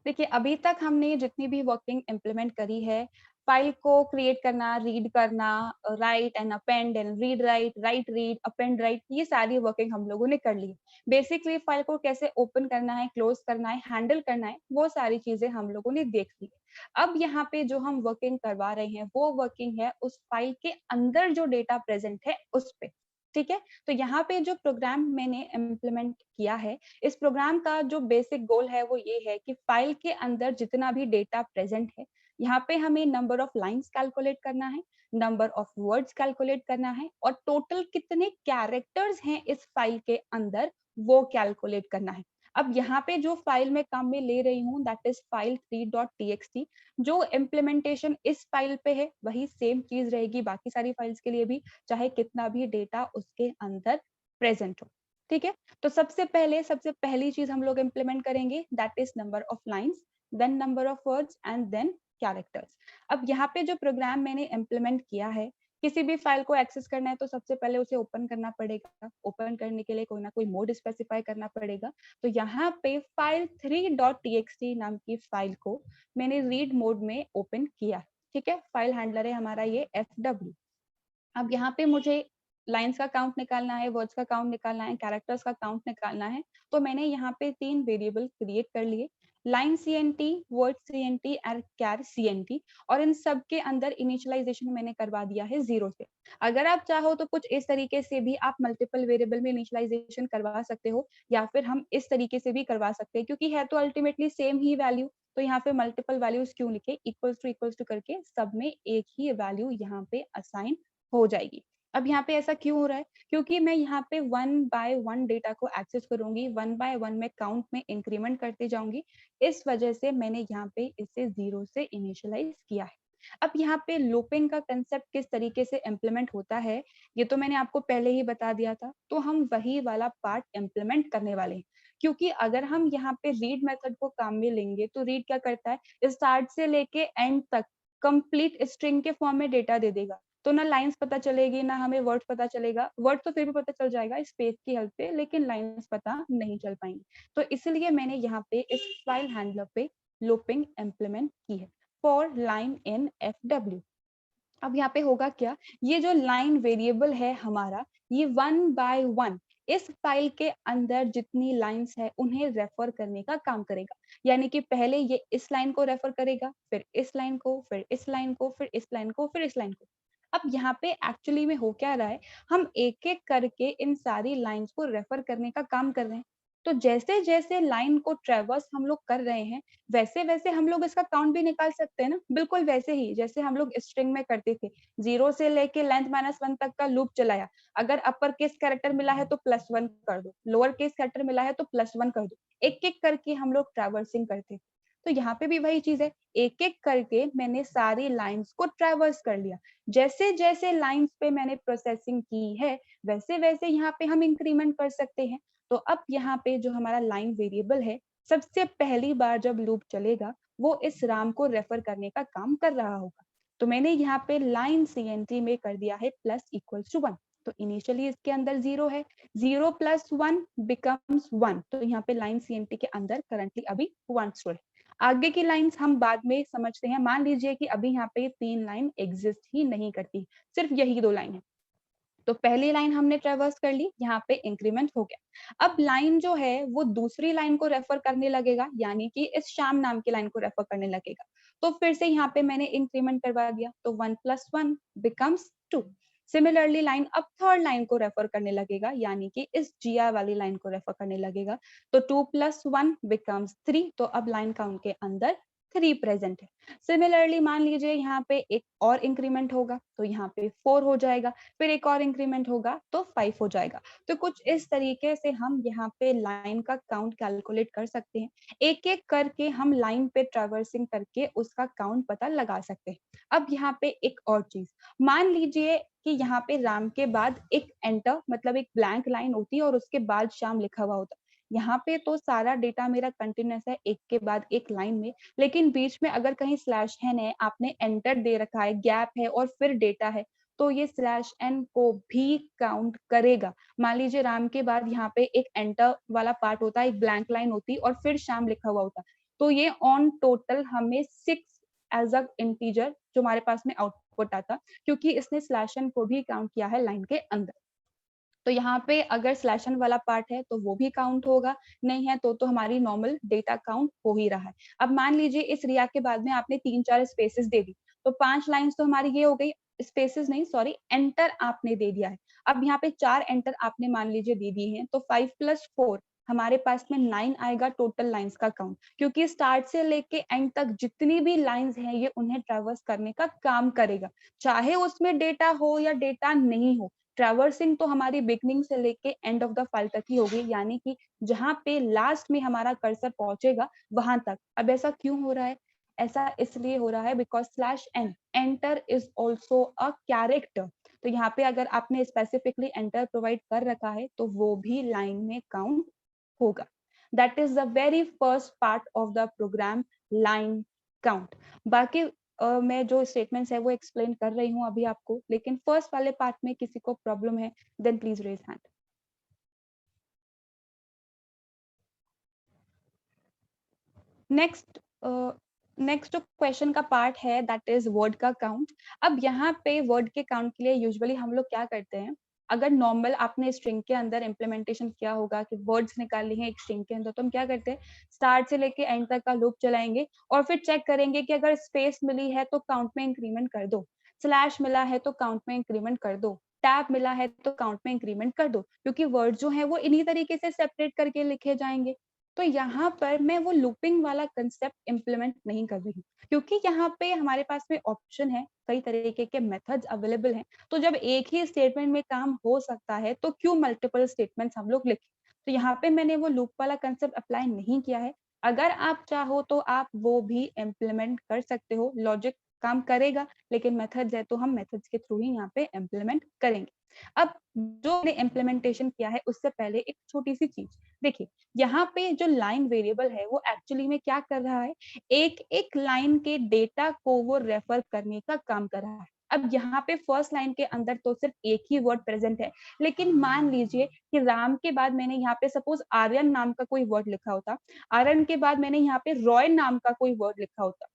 देखिए, अभी तक हमने जितनी भी वर्किंग इम्प्लीमेंट करी है, फाइल को क्रिएट करना, रीड करना, right and append and read write, right read, append right, ये सारी वर्किंग हम लोगों ने कर ली। बेसिकली फाइल को कैसे ओपन करना है, क्लोज करना है, हैंडल करना है, वो सारी चीज़ें हम लोगों ने देख ली। अब यहाँ पे जो हम वर्किंग करवा रहे हैं, वो वर्किंग है उस फाइल के अंदर जो डेटा प्रेज़ेंट है, उस पे, ठीक है? तो यहाँ पे जो प्रोग्राम मैंने इम्प्लीमेंट किया है, इस प्रोग्राम का जो बेसिक गोल है वो ये है कि फाइल के अंदर जितना भी डेटा प्रेजेंट है, यहाँ पे हमें नंबर ऑफ लाइंस कैलकुलेट करना है, नंबर ऑफ वर्ड्स कैलकुलेट करना है और टोटल कितने कैरेक्टर्स हैं इस फाइल के अंदर वो कैलकुलेट करना है। अब यहाँ पे जो फाइल मैं काम में ले रही हूँ दैट इज फाइल 3.txt। जो इम्प्लीमेंटेशन इस फाइल पे है वही सेम चीज रहेगी बाकी सारी फाइल्स के लिए भी, चाहे कितना भी डेटा उसके अंदर प्रेजेंट हो। ठीक है? तो सबसे पहली चीज हम लोग इम्प्लीमेंट करेंगे that is number of lines, then number of words and then characters. अब यहाँ पे जो प्रोग्राम मैंने इम्प्लीमेंट किया है, किसी भी फाइल को एक्सेस करना है तो सबसे पहले उसे ओपन करना पड़ेगा। ओपन करने के लिए कोई ना कोई मोड स्पेसिफाई करना पड़ेगा। तो यहाँ पे फाइल 3.txt नाम की फाइल को मैंने रीड मोड में ओपन किया। ठीक है? फाइल हैंडलर है हमारा ये fw। अब यहाँ पे मुझे लाइन्स का काउंट निकालना है, वर्ड्स का काउंट निकालना है, कैरेक्टर्स का काउंट निकालना है, तो मैंने यहाँ पे 3 वेरिएबल क्रिएट कर लिए, लाइन सीएनटी, वर्ड सीएनटी और कैर सीएनटी, और इन सब के अंदर इनिशियलाइजेशन मैंने करवा दिया है 0 से। अगर आप चाहो तो कुछ इस तरीके से भी आप मल्टीपल वेरिएबल में इनिशियलाइजेशन करवा सकते हो, या फिर हम इस तरीके से भी करवा सकते हैं, क्योंकि है तो अल्टीमेटली सेम ही वैल्यू, तो यहाँ पे मल्टीपल वैल्यूज क्यों लिखे, इक्वल्स टू करके सब में एक ही वैल्यू यहाँ पे असाइन हो जाएगी। अब यहाँ पे ऐसा क्यों हो रहा है? क्योंकि मैं यहाँ पे 1 बाय 1 डेटा को एक्सेस करूँगी, 1 बाय 1 मैं काउंट में इंक्रीमेंट करते जाऊँगी। इस वजह से मैंने यहाँ पे इसे 0 से इनिशियलाइज़ किया है। अब यहाँ पे लूपिंग का कांसेप्ट किस तरीके से इम्प्लीमेंट होता है, ये तो मैंने आपको पहले ही बता दिया था, तो हम वही वाला पार्ट इम्प्लीमेंट करने वाले हैं। क्योंकि अगर हम यहाँ पे रीड मेथड को काम में लेंगे, तो रीड क्या करता है, स्टार्ट से लेके एंड तक कंप्लीट स्ट्रिंग के फॉर्म में डेटा दे देगा। तो ना लाइन्स पता चलेगी, ना हमें वर्ड्स पता चलेगा। वर्ड तो फिर भी पता चल जाएगा स्पेस की हेल्प से, लेकिन लाइन्स पता नहीं चल पाएंगी। तो इसलिए मैंने यहाँ पे इस फाइल हैंडलर पे लूपिंग इम्प्लीमेंट की है फॉर लाइन इन fw। अब यहाँ पे होगा क्या, ये जो लाइन वेरिएबल है हमारा, ये 1 बाय 1 इस फाइल के अंदर जितनी लाइंस है उन्हें रेफर करने का काम करेगा। यानी कि पहले ये इस लाइन को रेफर करेगा, फिर इस लाइन को, फिर इस लाइन को, फिर इस लाइन को, फिर इस लाइन को। अब यहाँ पे एक्चुअली में हो क्या रहा है, हम एक-एक करके इन सारी लाइन्स को रेफर करने का काम कर रहे हैं। तो जैसे-जैसे लाइन को ट्रैवर्स हम लोग कर रहे हैं, वैसे-वैसे हम लोग इसका काउंट भी निकाल सकते हैं ना, बिल्कुल वैसे ही जैसे हम लोग स्ट्रिंग में करते थे। 0 से लेके लेंथ -1 तक का लूप चलाया। अगर अपर केस कैरेक्टर मिला है तो +1 कर दो, लोअर केस कैरेक्टर मिला है तो +1 कर दो। एक-एक करके हम लोग ट्रैवर्सिंग करते थे। तो यहाँ पे भी वही चीज़ है, एक-एक करके मैंने सारी लाइन्स को ट्रैवर्स कर लिया। जैसे-जैसे लाइन्स पे मैंने प्रोसेसिंग की है, वैसे-वैसे यहाँ पे हम इंक्रीमेंट कर सकते हैं। तो अब यहाँ पे जो हमारा लाइन वेरिएबल है, सबसे पहली बार जब लूप चलेगा, वो इस राम को रेफर करने का काम कर रहा होगा। तो मैंने यहाँ पे लाइन सीएनटी में कर दिया है +=1। तो इनिशियली इसके अंदर 0 है, 0 + 1 बिकम्स 1। तो यहाँ पे लाइन सीएनटी के अंदर करंटली अभी 1 स्टोर है। आगे की लाइन्स हम बाद में समझते हैं। मान लीजिए कि अभी यहाँ पे 3 लाइन एग्जिस्ट ही नहीं करती, सिर्फ यही 2 लाइन है। तो पहली लाइन हमने ट्रैवर्स कर ली, यहाँ पे इंक्रीमेंट हो गया। अब लाइन जो है वो दूसरी लाइन को रेफर करने लगेगा, यानी कि इस श्याम नाम की लाइन को रेफर करने लगेगा। तो फिर से यहाँ पे मैंने इंक्रीमेंट करवा दिया, तो 1 + 1 बिकम्स 2। सिमिलरली लाइन अब थर्ड लाइन को रेफर करने लगेगा, यानी कि इस GI वाली लाइन को रेफर करने लगेगा। तो 2 + 1 बिकम्स 3। तो अब लाइन काउंट के अंदर 3 प्रेजेंट है। सिमिलरली मान लीजिए यहाँ पे एक और इंक्रीमेंट होगा, तो यहाँ पे 4 हो जाएगा। फिर एक और इंक्रीमेंट होगा तो 5 हो जाएगा। तो कुछ इस तरीके से हम यहाँ पे लाइन का काउंट कैलकुलेट कर सकते हैं। एक-एक करके हम लाइन पे ट्रैवर्सिंग करके उसका काउंट पता लगा सकते हैं। अब यहाँ पे एक और चीज़, मान लीजिए कि यहाँ पे राम के बाद एक एंटर मतलब एक ब्लैंक लाइन होती है और उसके बाद श्याम लिखा हुआ होता है। यहाँ पे तो सारा डेटा मेरा कंटीन्यूअस है एक के बाद एक लाइन में, लेकिन बीच में अगर कहीं /n है, आपने एंटर दे रखा है, गैप है और फिर डेटा है, तो ये /n को भी काउंट करेगा। मान लीजिए राम के बाद यहाँ पे एक एंटर वाला पार्ट होता है, एक ब्लैंक लाइन होती है और फिर श्याम लिखा हुआ होता है। तो ये ऑन टोटल हमें 6 एज अ इंटीजर जो हमारे पास में आउटपुट आता, क्योंकि इसने स्लैश एन को भी काउंट किया है लाइन के अंदर। तो यहाँ पे अगर स्लैश एन वाला पार्ट है तो वो भी काउंट होगा, नहीं है तो हमारी नॉर्मल डेटा काउंट हो ही रहा है। अब मान लीजिए इस रिया के बाद में आपने 3-4 स्पेसेस दे दी, तो 5 लाइन्स तो हमारी ये हो गई, स्पेसेस नहीं सॉरी एंटर आपने दे दिया है। अब यहाँ पे 4 एंटर आपने मान लीजिए दे दिए हैं, तो 5 + 4 हमारे पास में 9 आएगा टोटल लाइन्स का काउंट, क्योंकि स्टार्ट से लेके एंड तक जितनी भी लाइन्स हैं ये उन्हें ट्रैवर्स करने का काम करेगा, चाहे उसमें डेटा हो या डेटा नहीं हो। ट्रैवर्सिंग तो हमारी बिगनिंग से लेके एंड ऑफ द फाइल तक ही होगी, यानी कि जहां पे लास्ट में हमारा कर्सर पहुंचेगा वहां तक। अब ऐसा क्यों हो रहा है? ऐसा इसलिए हो रहा है because slash n enter is also a character. तो यहाँ पे अगर आपने स्पेसिफिकली एंटर प्रोवाइड कर रखा है तो वो भी लाइन में काउंट होगा। That is the very first part of the program, line count. बाकी मैं जो स्टेटमेंट्स है वो एक्सप्लेन कर रही हूँ अभी आपको, लेकिन फर्स्ट वाले पार्ट में किसी को प्रॉब्लम है then please raise hand. Next next जो क्वेश्चन का पार्ट है दैट इज वर्ड का काउंट। अब यहाँ पे वर्ड के काउंट के लिए यूजुअली हम लोग क्या करते हैं, अगर नॉर्मल आपने स्ट्रिंग के अंदर इम्प्लीमेंटेशन किया होगा कि वर्ड्स निकाल लिए हैं एक स्ट्रिंग के अंदर, तो हम क्या करते हैं, स्टार्ट से लेके एंड तक का लूप चलाएंगे और फिर चेक करेंगे कि अगर स्पेस मिली है तो काउंट में इंक्रीमेंट कर दो, स्लैश मिला है तो काउंट में इंक्रीमेंट कर दो, टैब मिला है तो काउंट में इंक्रीमेंट कर दो, क्योंकि वर्ड जो है वो इन्हीं तरीके से सेपरेट करके लिखे जाएंगे। तो यहाँ पर मैं वो लूपिंग वाला कंसेप्ट इम्प्लीमेंट नहीं कर रही हूँ, क्योंकि यहाँ पे हमारे पास में ऑप्शन है, कई तरीके के मेथड्स अवेलेबल हैं। तो जब एक ही स्टेटमेंट में काम हो सकता है तो क्यों मल्टीपल स्टेटमेंट्स हम लोग लिखें। तो यहाँ पे मैंने वो लूप वाला कंसेप्ट अप्लाई नहीं किया है। अगर आप चाहो तो आप वो भी इम्प्लीमेंट कर सकते हो, लॉजिक काम करेगा, लेकिन मेथड्स है तो हम मेथड्स के थ्रू ही यहाँ पे इम्प्लीमेंट करेंगे। अब जो हमने इम्प्लीमेंटेशन किया है उससे पहले एक छोटी सी चीज देखिए, यहाँ पे जो लाइन वेरिएबल है वो एक्चुअली में क्या कर रहा है, एक एक लाइन के डेटा को वो रेफर करने का काम कर रहा है। अब यहाँ पे फर्स्ट लाइन के अंदर तो सिर्फ एक ही वर्ड प्रेजेंट है, लेकिन मान लीजिए कि राम के बाद मैंने यहाँ पे सपोज आर्यन नाम का कोई वर्ड लिखा होता, आर्यन के बाद मैंने यहाँ पे रॉय नाम का कोई वर्ड लिखा होता,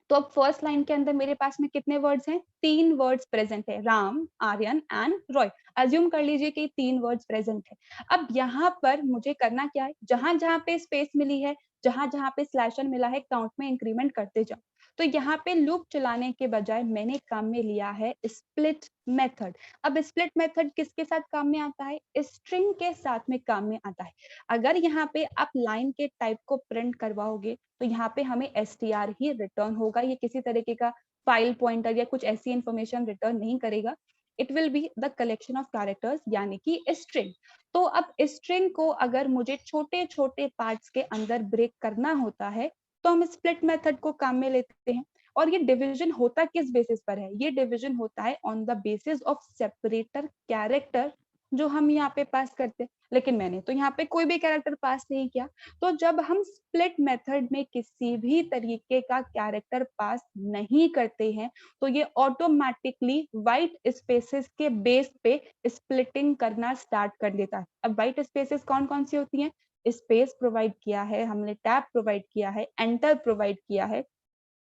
तो अब फर्स्ट लाइन के अंदर मेरे पास में कितने वर्ड्स हैं, 3 वर्ड्स प्रेजेंट है, राम, आर्यन एंड रॉय। अज्यूम कर लीजिए कि 3 वर्ड्स प्रेजेंट है। अब यहाँ पर मुझे करना क्या है, जहां जहां पे स्पेस मिली है, जहां जहां पे स्लैशन मिला है, काउंट में इंक्रीमेंट करते जाओ। तो यहाँ पे लूप चलाने के बजाय मैंने काम में लिया है स्प्लिट मेथड। अब स्प्लिट मेथड किसके साथ काम में आता है, स्ट्रिंग के साथ में काम में आता है। अगर यहाँ पे आप लाइन के टाइप को प्रिंट करवाओगे तो यहाँ पे हमें str ही रिटर्न होगा, ये किसी तरीके का फाइल पॉइंटर या कुछ ऐसी इंफॉर्मेशन रिटर्न नहीं करेगा। It will be the collection of characters यानी कि स्ट्रिंग। तो अब स्ट्रिंग को अगर मुझे छोटे छोटे पार्ट्स के अंदर ब्रेक करना होता है तो हम स्प्लिट मेथड को काम में लेते हैं। और ये डिवीजन होता किस बेसिस पर है, ये डिवीजन होता है on the basis of separator character जो हम यहाँ पे पास करते हैं। लेकिन मैंने तो यहाँ पे कोई भी कैरेक्टर पास नहीं किया। तो जब हम स्प्लिट मेथड में किसी भी तरीके का कैरेक्टर पास नहीं करते हैं तो ये ऑटोमेटिकली व्हाइट स्पेसेस के बेस पे स्प्लिटिंग करना स्टार्ट कर देता है। अब व्हाइट स्पेसेस कौन कौन सी होती हैं, स्पेस प्रोवाइड किया है हमने, टैब प्रोवाइड किया है, एंटर प्रोवाइड किया है।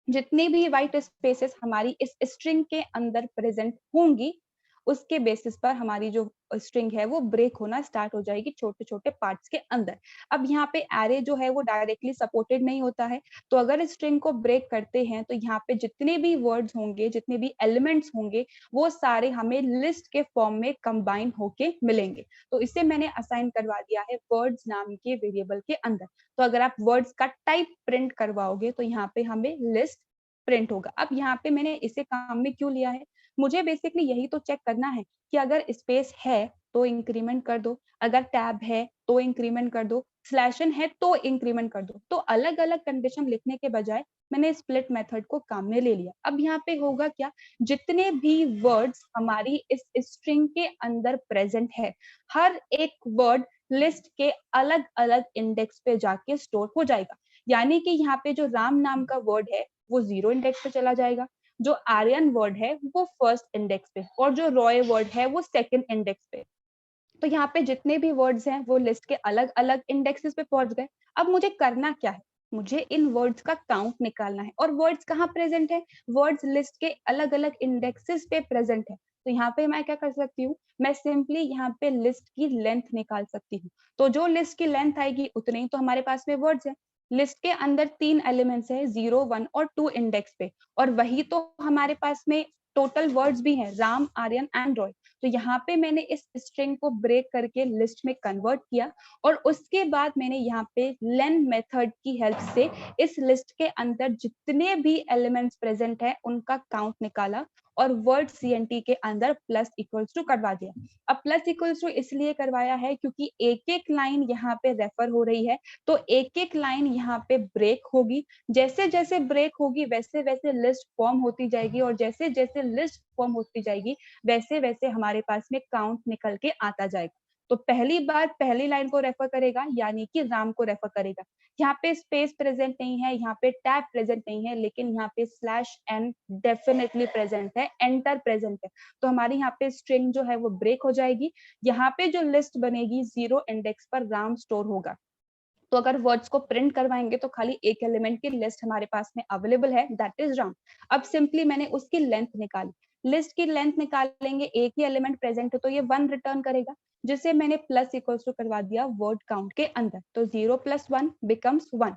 जितनी भी व्हाइट स्पेसेस हमारी इस स्ट्रिंग के अंदर प्रेजेंट होंगी उसके बेसिस पर हमारी जो स्ट्रिंग है वो ब्रेक होना स्टार्ट हो जाएगी छोटे छोटे पार्ट्स के अंदर। अब यहाँ पे एरे जो है वो डायरेक्टली सपोर्टेड नहीं होता है, तो अगर स्ट्रिंग को ब्रेक करते हैं तो यहाँ पे जितने भी वर्ड्स होंगे, जितने भी एलिमेंट्स होंगे, वो सारे हमें लिस्ट के फॉर्म में कंबाइन होके मिलेंगे। तो इसे मैंने असाइन करवा दिया है वर्ड्स नाम के वेरिएबल के अंदर। तो अगर आप वर्ड्स का टाइप प्रिंट करवाओगे तो यहाँ पे हमें लिस्ट प्रिंट होगा। अब यहाँ पे मैंने इसे काम में क्यों लिया है, मुझे बेसिकली यही तो चेक करना है कि अगर स्पेस है तो इंक्रीमेंट कर दो, अगर टैब है तो इंक्रीमेंट कर दो, स्लैशन है तो इंक्रीमेंट कर दो। तो अलग अलग कंडीशन लिखने के बजाय मैंने स्प्लिट मेथड को काम में ले लिया। अब यहाँ पे होगा क्या, जितने भी वर्ड्स हमारी इस स्ट्रिंग के अंदर प्रेजेंट है, हर एक वर्ड लिस्ट के अलग अलग इंडेक्स पे जाके स्टोर हो जाएगा। यानी कि यहाँ पे जो राम नाम का वर्ड है वो 0 इंडेक्स पे चला जाएगा, जो आर्यन वर्ड है वो फर्स्ट इंडेक्स पे, और जो रॉय वर्ड है वो सेकंड इंडेक्स पे। तो यहाँ पे जितने भी वर्ड्स हैं वो लिस्ट के अलग अलग इंडेक्सेस पे पहुंच गए। अब मुझे करना क्या है, मुझे इन वर्ड्स का काउंट निकालना है। और वर्ड्स कहाँ प्रेजेंट है? वर्ड्स लिस्ट के अलग अलग इंडेक्सेस पे प्रेजेंट है। तो यहाँ पे मैं क्या कर सकती हूँ, मैं सिंपली यहाँ पे लिस्ट की लेंथ निकाल सकती हूँ। तो जो लिस्ट की लेंथ आएगी उतने ही तो हमारे पास में वर्ड्स है। लिस्ट के अंदर 3 एलिमेंट्स है, 0, 1 और 2 इंडेक्स पे, और वही तो हमारे पास में टोटल वर्ड्स भी हैं, राम, आर्यन एंड रॉय। तो यहाँ पे मैंने इस स्ट्रिंग को ब्रेक करके लिस्ट में कन्वर्ट किया, और उसके बाद मैंने यहाँ पे लेन मेथड की हेल्प से इस लिस्ट के अंदर जितने भी एलिमेंट्स प्रेजेंट है उनका काउंट निकाला, और वर्ड CNT के अंदर प्लस इक्वल्स टू करवा दिया। अब प्लस इक्वल्स टू इसलिए करवाया है क्योंकि एक एक लाइन यहाँ पे रेफर हो रही है, तो एक एक लाइन यहाँ पे ब्रेक होगी। जैसे जैसे ब्रेक होगी वैसे वैसे लिस्ट फॉर्म होती जाएगी, और जैसे जैसे लिस्ट फॉर्म होती जाएगी वैसे वैसे हमारे पास में काउंट निकल के आता जाएगा। तो पहली बार पहली लाइन को रेफर करेगा, यानी कि राम को रेफर करेगा। यहाँ पे स्पेस प्रेजेंट नहीं है, यहाँ पे टैब प्रेजेंट नहीं है, लेकिन यहाँ पे /n डेफिनेटली प्रेजेंट है, एंटर प्रेजेंट है। तो हमारी यहाँ पे स्ट्रिंग जो है वो ब्रेक हो जाएगी। यहाँ पे जो लिस्ट बनेगी 0 इंडेक्स पर राम स्टोर होगा। तो अगर वर्ड्स को प्रिंट करवाएंगे तो खाली एक एलिमेंट की लिस्ट हमारे पास में अवेलेबल है, दैट इज राम। अब सिंपली मैंने उसकी लेंथ निकाली। लिस्ट की लेंथ निकालेंगे, एक ही एलिमेंट प्रेजेंट है तो ये 1 रिटर्न करेगा, जिसे मैंने प्लस इक्वल्स टू करवा दिया वर्ड काउंट के अंदर। तो 0 + 1 बिकम्स 1।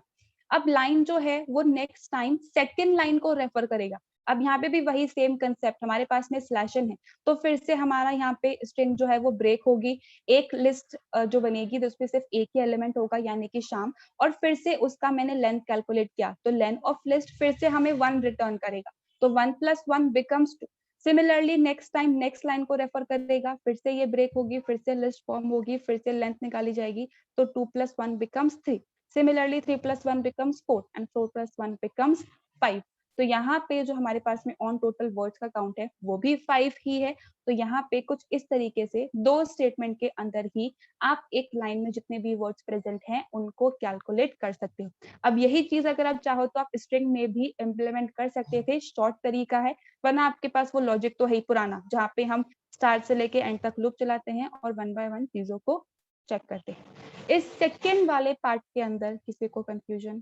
अब लाइन जो है वो नेक्स्ट टाइम सेकेंड लाइन को रेफर करेगा। अब यहाँ पे भी वही सेम कंसेप्ट, हमारे पास में स्लैशन है, तो फिर से हमारा यहाँ पे स्ट्रिंग जो है वो ब्रेक होगी। एक लिस्ट जो बनेगी तो उसमें सिर्फ एक ही एलिमेंट होगा, यानी कि शाम, और फिर से उसका मैंने लेंथ कैलकुलेट किया, तो लेंथ ऑफ लिस्ट फिर से हमें 1 रिटर्न करेगा। तो 1 + 1 becomes 2। Similarly next time next line को रेफर करेगा, फिर से ये ब्रेक होगी, फिर से लिस्ट फॉर्म होगी, फिर से लेंथ निकाली जाएगी, तो 2 + 1 becomes 3। Similarly, 3 + 1 becomes 4 and 4 + 1 becomes 5। तो यहाँ पे जो हमारे पास में ऑन टोटल वर्ड्स का काउंट है वो भी 5 ही है। तो यहाँ पे कुछ इस तरीके से 2 स्टेटमेंट के अंदर ही आप एक लाइन में जितने भी वर्ड्स प्रेजेंट हैं उनको कैलकुलेट कर सकते हो। अब यही चीज अगर आप चाहो तो आप स्ट्रिंग में भी इम्प्लीमेंट कर सकते थे, शॉर्ट तरीका है, वरना आपके पास वो लॉजिक तो है ही पुराना, जहाँ पे हम स्टार्ट से लेके एंड तक लूप चलाते हैं और 1 बाय 1 चीजों को चेक करते हैं। इस सेकेंड वाले पार्ट के अंदर किसी को confusion?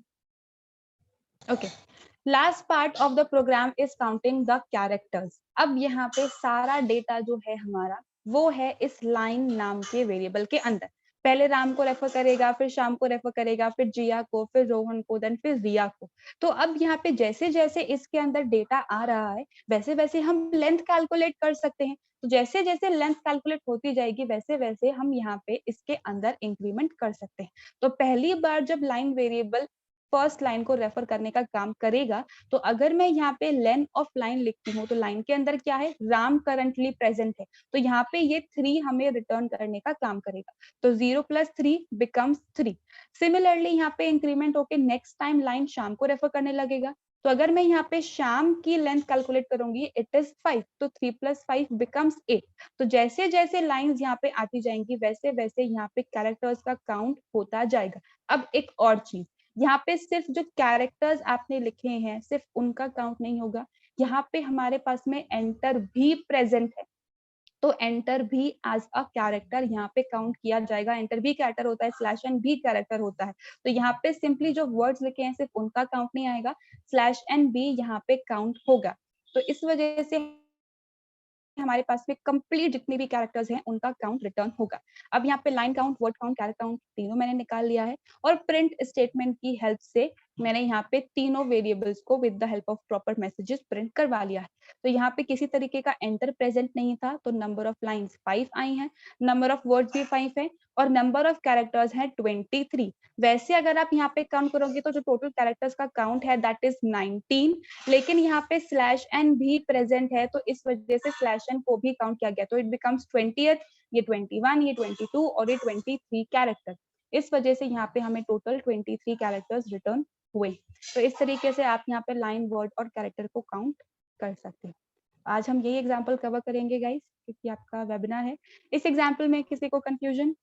Okay, last part of the program is counting the characters. अब यहाँ पे सारा डेटा जो है हमारा वो है इस लाइन नाम के वेरिएबल के अंदर। पहले राम को रेफर करेगा, फिर श्याम को रेफर करेगा, फिर जिया को, फिर रोहन को, देन फिर रिया को। तो अब यहाँ पे जैसे जैसे इसके अंदर डेटा आ रहा है वैसे वैसे हम लेंथ कैलकुलेट कर सकते हैं। तो जैसे जैसे लेंथ कैलकुलेट होती जाएगी वैसे वैसे हम यहाँ पे इसके अंदर इंक्रीमेंट कर सकते हैं। तो पहली बार जब लाइन वेरिएबल फर्स्ट लाइन को रेफर करने का काम करेगा, तो अगर मैं यहाँ पे लेंथ ऑफ लाइन लिखती हूँ तो लाइन के अंदर क्या है, राम करंटली प्रेजेंट है, तो यहाँ पे ये 3 हमें रिटर्न करने का काम करेगा। तो 0 + 3 बिकम्स 3। सिमिलरली यहाँ पे इंक्रीमेंट होके नेक्स्ट टाइम लाइन शाम को रेफर करने लगेगा। तो अगर मैं यहाँ पे शाम की लेंथ कैलकुलेट करूंगी, इट इज 5, तो 3 + 5 बिकम्स 8। तो जैसे जैसे लाइंस यहाँ पे आती जाएंगी वैसे वैसे यहाँ पे कैरेक्टर्स का काउंट होता जाएगा। अब एक और चीज, यहाँ पे सिर्फ जो कैरेक्टर्स आपने लिखे हैं सिर्फ उनका काउंट नहीं होगा, यहाँ पे हमारे पास में एंटर भी प्रेजेंट है। तो एंटर भी एज अ कैरेक्टर यहाँ पे काउंट किया जाएगा। एंटर भी कैरेक्टर होता है, /n भी कैरेक्टर होता है। तो यहाँ पे सिंपली जो वर्ड्स लिखे हैं सिर्फ उनका काउंट नहीं आएगा, /n भी यहाँ पे काउंट होगा। तो इस वजह से हमारे पास में कंप्लीट जितने भी कैरेक्टर्स हैं उनका काउंट रिटर्न होगा। अब यहाँ पे line count, word count, character count तीनों मैंने निकाल लिया है, और प्रिंट स्टेटमेंट की हेल्प से मैंने यहाँ पे तीनों वेरिएबल्स को with the help of proper messages print करवा लिया है। तो यहाँ पे किसी तरीके का एंटर प्रेजेंट नहीं था, तो नंबर ऑफ लाइन्स 5 आई हैं, नंबर ऑफ वर्ड्स भी 5 है, और नंबर ऑफ कैरेक्टर्स है 23। वैसे अगर आप यहाँ पे काउंट करोगे तो जो टोटल कैरेक्टर्स का काउंट है दैट इज 19, लेकिन यहाँ पे /n भी प्रेजेंट है, तो इस वजह से /n को भी काउंट किया गया, तो इट बिकम्स 20th, ये 21, ये 22 और ये 23 कैरेक्टर। इस वजह से यहाँ पे हमें टोटल 23 कैरेक्टर्स रिटर्न हुए। तो इस तरीके से आप यहाँ पे लाइन, वर्ड और कैरेक्टर को काउंट कर सकते हैं। आज हम यही एग्जाम्पल कवर करेंगे गाइस, क्योंकि आपका वेबिनार है। इस एग्जाम्पल में किसी को कंफ्यूजन?